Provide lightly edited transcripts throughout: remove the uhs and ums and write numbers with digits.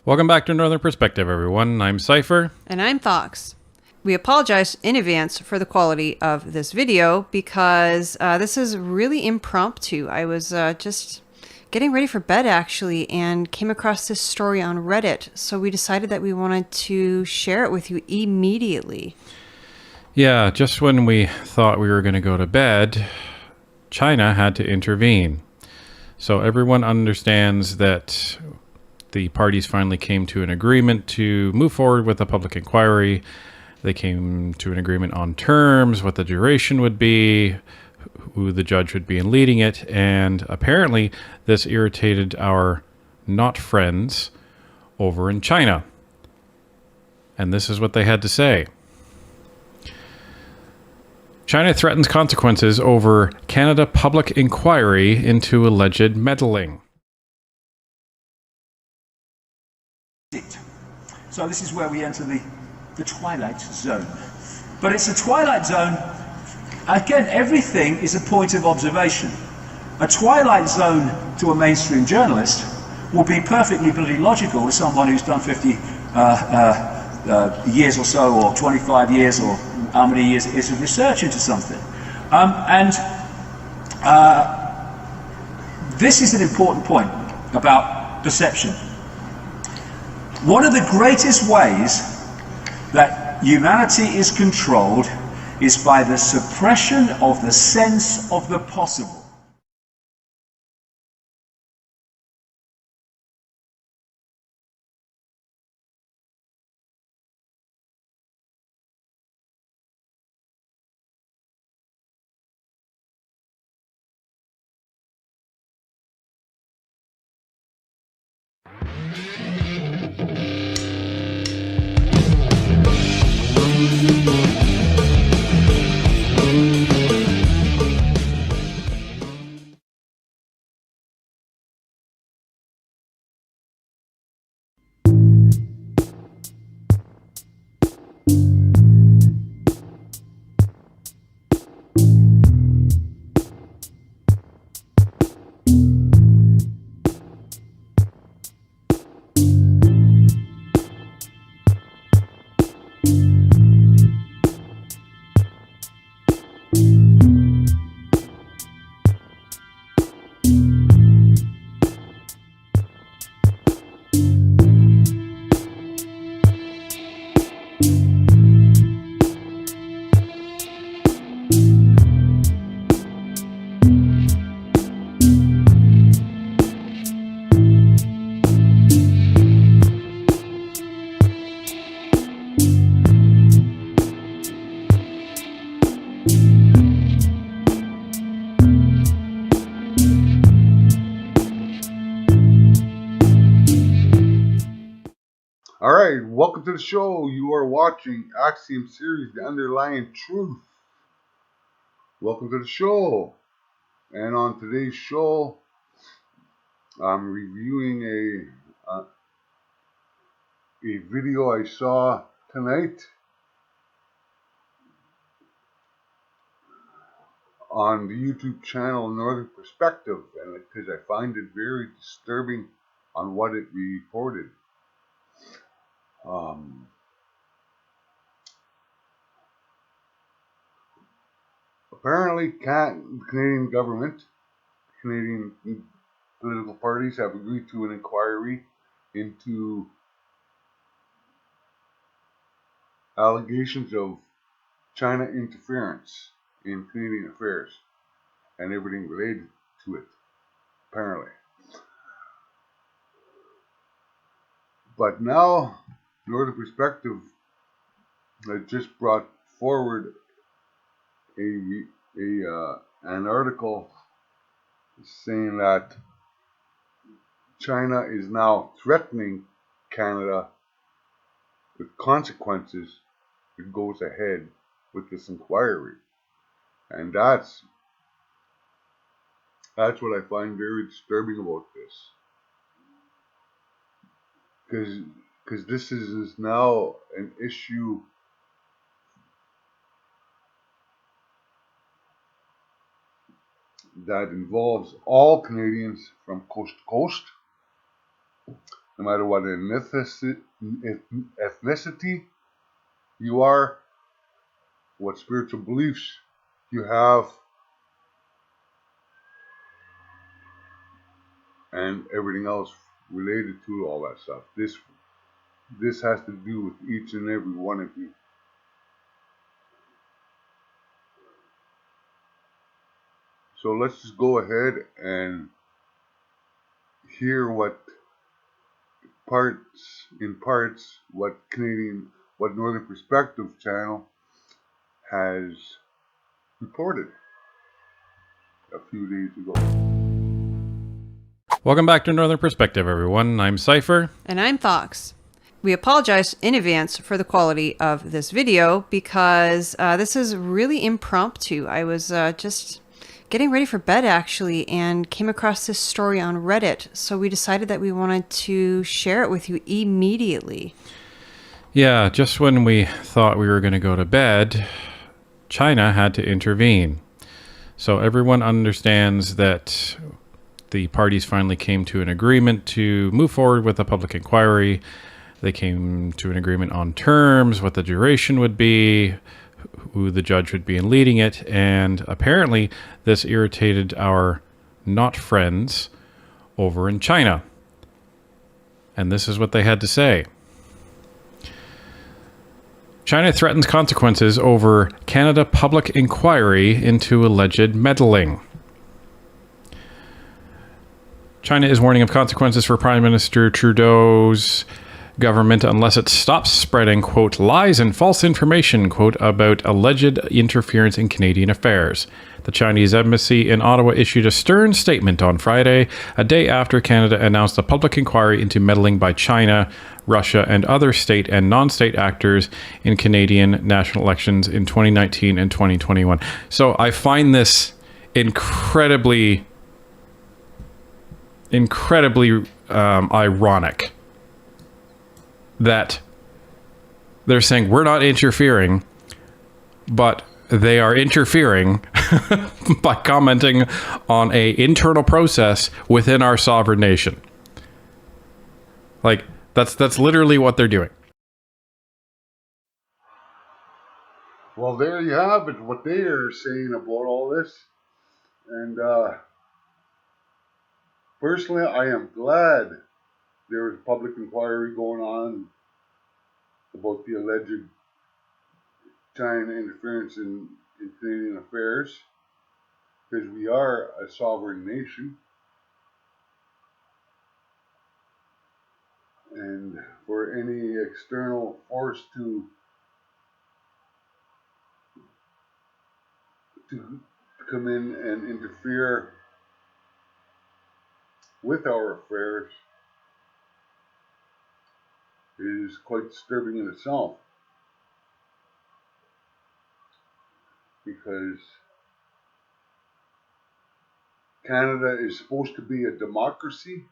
Welcome back to Northern Perspective, everyone. I'm Cypher. And I'm Thox. We apologize in advance for the quality of this video because this is really impromptu. I was just getting ready for bed, actually, and came across this story on Reddit. So we decided that we wanted to share it with you immediately. Yeah, just when we thought we were going to go to bed, China had to intervene. So everyone understands that the parties finally came to an agreement to move forward with a public inquiry. They came to an agreement on terms, what the duration would be, who the judge would be in leading it, and apparently this irritated our not friends over in China. And this is what they had to say. China threatens consequences over Canada public inquiry into alleged meddling. So this is where we enter the twilight zone. But it's a twilight zone, again, everything is a point of observation. A twilight zone to a mainstream journalist will be perfectly bloody logical with someone who's done 50 years or so, or 25 years, or how many years it is of research into something. This is an important point about perception. One of the greatest ways that humanity is controlled is by the suppression of the sense of the possible. Alright, welcome to the show. You are watching Axiom series, The Underlying Truth. Welcome to the show. And on today's show, I'm reviewing a video I saw tonight on the YouTube channel Northern Perspective, and because I find it very disturbing on what it reported. Apparently, the Canadian government, Canadian political parties have agreed to an inquiry into allegations of China interference in Canadian affairs and everything related to it, apparently. But now, Northern Perspective has just brought forward an article saying that China is now threatening Canada with consequences if it goes ahead with this inquiry. And that's what I find very disturbing about this. Because this is now an issue that involves all Canadians from coast to coast. no matter what ethnicity you are, what spiritual beliefs you have, and everything else related to all that stuff. This has to do with each and every one of you. So let's just go ahead and hear what what Northern Perspective channel has reported a few days ago. Welcome back to Northern Perspective, everyone. I'm Cypher. And I'm Fox. We apologize in advance for the quality of this video because this is really impromptu. I was just getting ready for bed, actually, and came across this story on Reddit. So we decided that we wanted to share it with you immediately. Yeah, just when we thought we were going to go to bed, China had to intervene. So everyone understands that the parties finally came to an agreement to move forward with a public inquiry. They came to an agreement on terms, what the duration would be, who the judge would be in leading it, and apparently this irritated our not friends over in China. And this is what they had to say. China threatens consequences over Canada public inquiry into alleged meddling. China is warning of consequences for Prime Minister Trudeau's government unless it stops spreading, quote, lies and false information, quote, about alleged interference in Canadian affairs. The Chinese embassy in Ottawa issued a stern statement on Friday, a day after Canada announced a public inquiry into meddling by China, Russia, and other state and non-state actors in Canadian national elections in 2019 and 2021. So I find this incredibly ironic that they're saying we're not interfering, but they are interfering by commenting on a internal process within our sovereign nation. Like, that's literally what they're doing. Well, there you have it, what they are saying about all this. And personally, I am glad there is a public inquiry going on about the alleged China interference in Canadian affairs, because we are a sovereign nation. And for any external force to come in and interfere with our affairs is quite disturbing in itself, because Canada is supposed to be a democracy,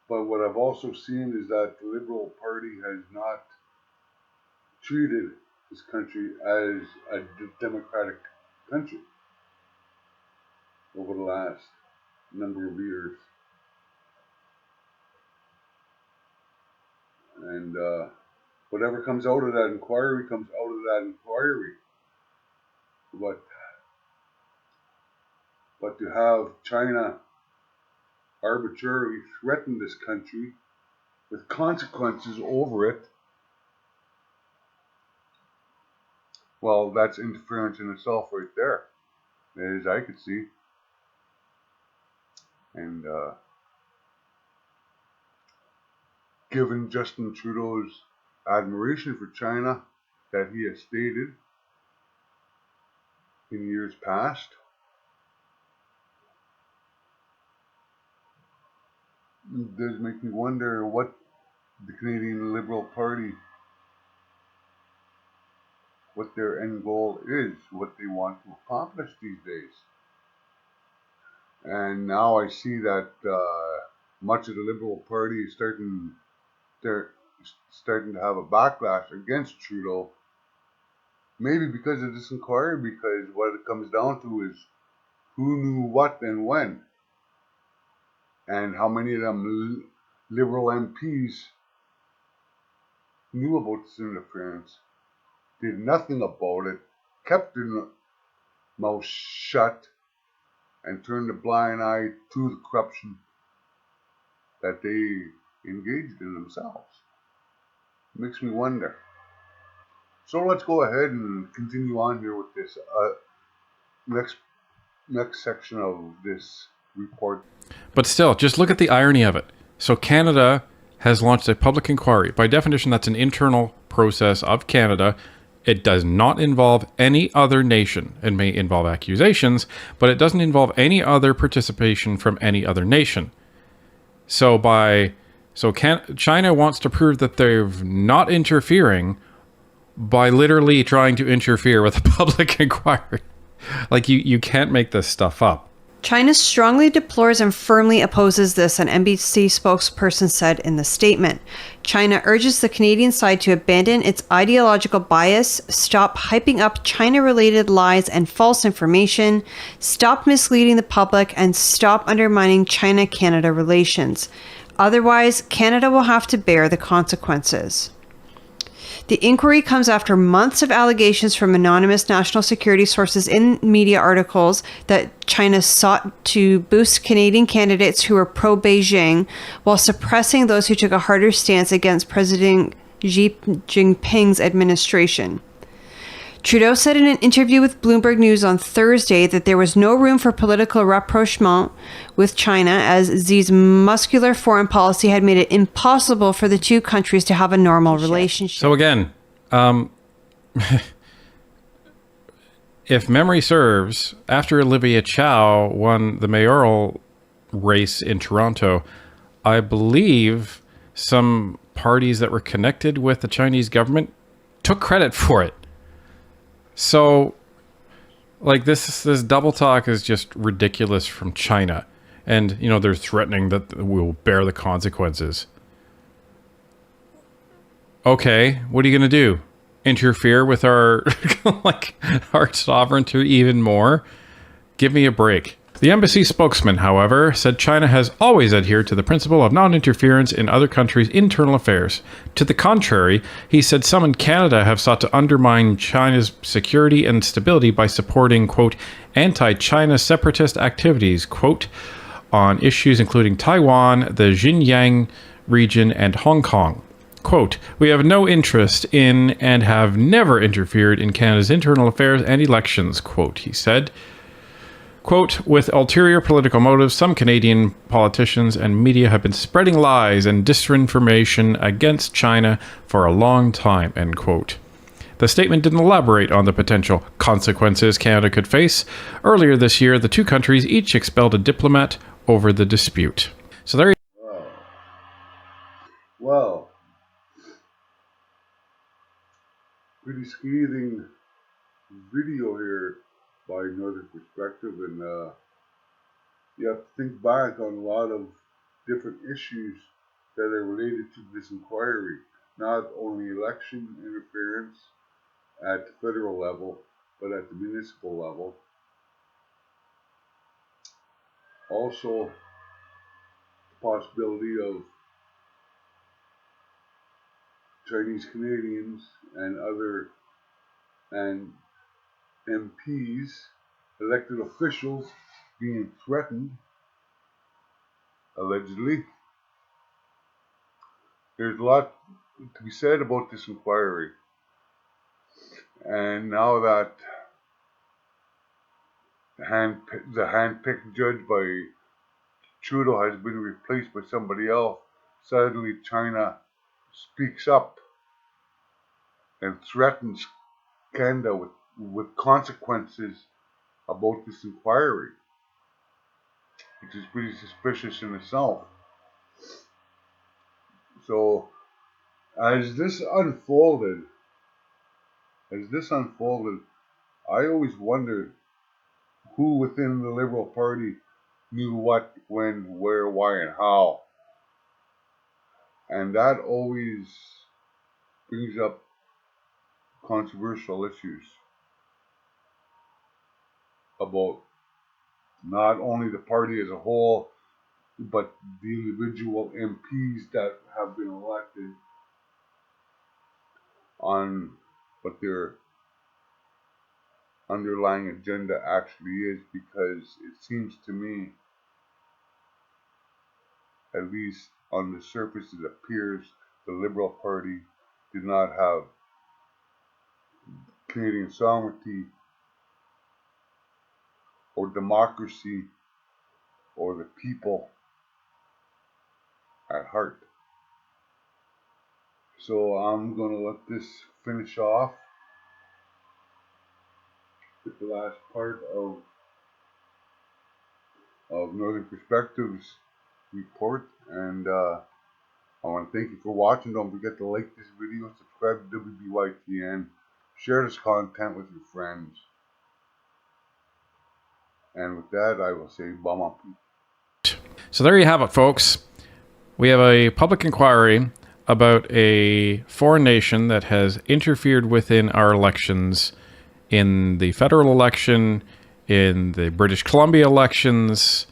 but what I've also seen is that the Liberal Party has not treated this country as a democratic country over the last number of years. And whatever comes out of that inquiry comes out of that inquiry. But to have China arbitrarily threaten this country with consequences over it, well, that's interference in itself right there, as I could see. And given Justin Trudeau's admiration for China that he has stated in years past, it does make me wonder what the Canadian Liberal Party, what their end goal is, what they want to accomplish these days. And now I see that much of the Liberal Party is starting to have a backlash against Trudeau, maybe because of this inquiry, because what it comes down to is who knew what and when. and how many of them Liberal MPs knew about this interference, did nothing about it, kept their mouth shut, and turned a blind eye to the corruption that they engaged in themselves. It makes me wonder. So let's go ahead and continue on here with this next section of this report. But still, just look at the irony of it. So Canada has launched a public inquiry. By definition, that's an internal process of Canada. It does not involve any other nation. It may involve accusations, but it doesn't involve any other participation from any other nation. So China wants to prove that they're not interfering by literally trying to interfere with a public inquiry. Like, you can't make this stuff up. China strongly deplores and firmly opposes this, an NBC spokesperson said in the statement. China urges the Canadian side to abandon its ideological bias, stop hyping up China-related lies and false information, stop misleading the public, and stop undermining China-Canada relations. Otherwise, Canada will have to bear the consequences. The inquiry comes after months of allegations from anonymous national security sources in media articles that China sought to boost Canadian candidates who were pro-Beijing while suppressing those who took a harder stance against President Xi Jinping's administration. Trudeau said in an interview with Bloomberg News on Thursday that there was no room for political rapprochement with China, as Xi's muscular foreign policy had made it impossible for the two countries to have a normal relationship. So again, if memory serves, after Olivia Chow won the mayoral race in Toronto, I believe some parties that were connected with the Chinese government took credit for it. So, like, this double talk is just ridiculous from China. And, you know, they're threatening that we'll bear the consequences. Okay, what are you going to do? Interfere with our, like, our sovereignty even more? Give me a break. The embassy spokesman, however, said China has always adhered to the principle of non-interference in other countries' internal affairs. To the contrary, he said some in Canada have sought to undermine China's security and stability by supporting, quote, anti-China separatist activities, quote, on issues including Taiwan, the Xinjiang region, and Hong Kong. Quote, we have no interest in and have never interfered in Canada's internal affairs and elections, quote, he said. Quote, with ulterior political motives, some Canadian politicians and media have been spreading lies and disinformation against China for a long time, end quote. The statement didn't elaborate on the potential consequences Canada could face. Earlier this year, the two countries each expelled a diplomat over the dispute. So there you go. Well, pretty scathing video here by Northern perspective, and you have to think back on a lot of different issues that are related to this inquiry. Not only election interference at the federal level, but at the municipal level. Also, the possibility of Chinese Canadians and MPs, elected officials, being threatened, allegedly. There's a lot to be said about this inquiry. And now that the hand-picked judge by Trudeau has been replaced by somebody else, suddenly China speaks up and threatens Canada with consequences about this inquiry, which is pretty suspicious in itself. So, as this unfolded, I always wondered who within the Liberal Party knew what, when, where, why, and how. And that always brings up controversial issues about not only the party as a whole, but the individual MPs that have been elected on what their underlying agenda actually is, because it seems to me, at least on the surface, it appears the Liberal Party did not have Canadian sovereignty or democracy or the people at heart. So I'm going to let this finish off with the last part of Northern Perspectives report, and I want to thank you for watching. Don't forget to like this video, subscribe to WBYTN, share this content with your friends, and with that I will say bye my people. So there you have it, folks. We have a public inquiry about a foreign nation that has interfered within our elections, in the federal election, in the British Columbia elections,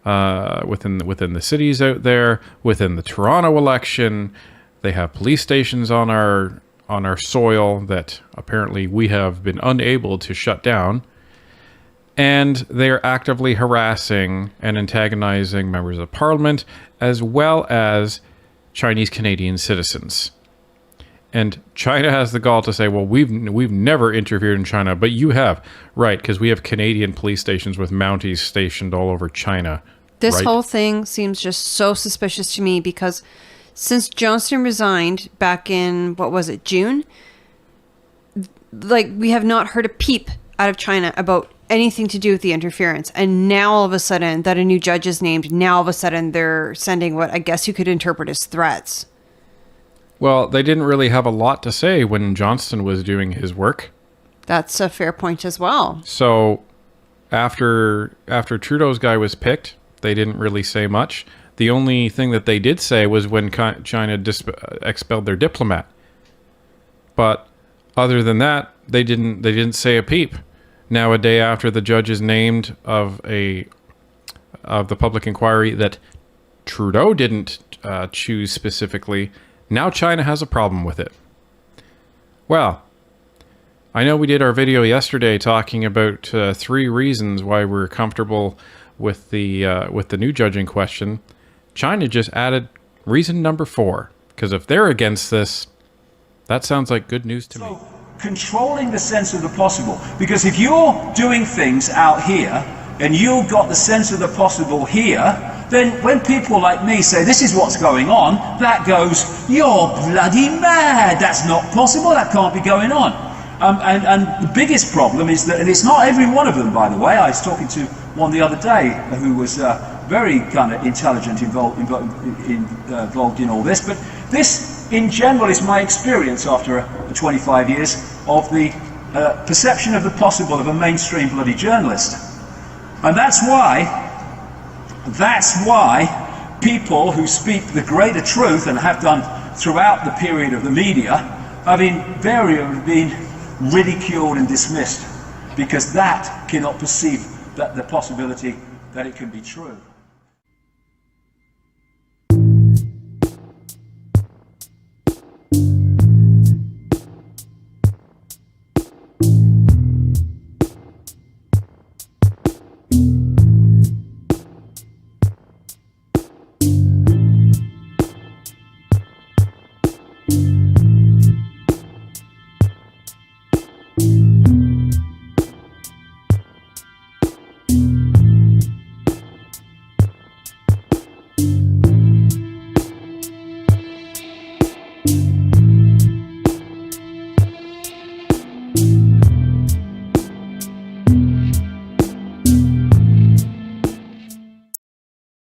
within the cities out there, within the Toronto election. They have police stations on our soil that apparently we have been unable to shut down. And they are actively harassing and antagonizing members of parliament, as well as Chinese Canadian citizens. And China has the gall to say, well, we've never interfered in China, but you have. Right, because we have Canadian police stations with Mounties stationed all over China. This right? whole thing seems just so suspicious to me, because since Johnston resigned back in, what was it, June? Like, we have not heard a peep out of China about anything to do with the interference. And now all of a sudden that a new judge is named, now all of a sudden they're sending what I guess you could interpret as threats. Well, they didn't really have a lot to say when Johnston was doing his work. That's a fair point as well. So after Trudeau's guy was picked, they didn't really say much. The only thing that they did say was when China expelled their diplomat. But other than that, they didn't say a peep. Now, a day after the judge is named of the public inquiry that Trudeau didn't choose specifically, now China has a problem with it. Well, I know we did our video yesterday talking about 3 reasons why we're comfortable with the new judge in question. China just added reason number 4, because if they're against this, that sounds like good news to me. Controlling the sense of the possible, because if you're doing things out here and you've got the sense of the possible here, then when people like me say this is what's going on, that goes, you're bloody mad, that's not possible, that can't be going on. And the biggest problem is that, and it's not every one of them, by the way. I was talking to one the other day who was very kind of intelligent, involved in all this, but this in general is my experience after 25 years of the perception of the possible of a mainstream bloody journalist. And that's why people who speak the greater truth, and have done throughout the period of the media, have invariably been ridiculed and dismissed, because that cannot perceive that the possibility that it can be true.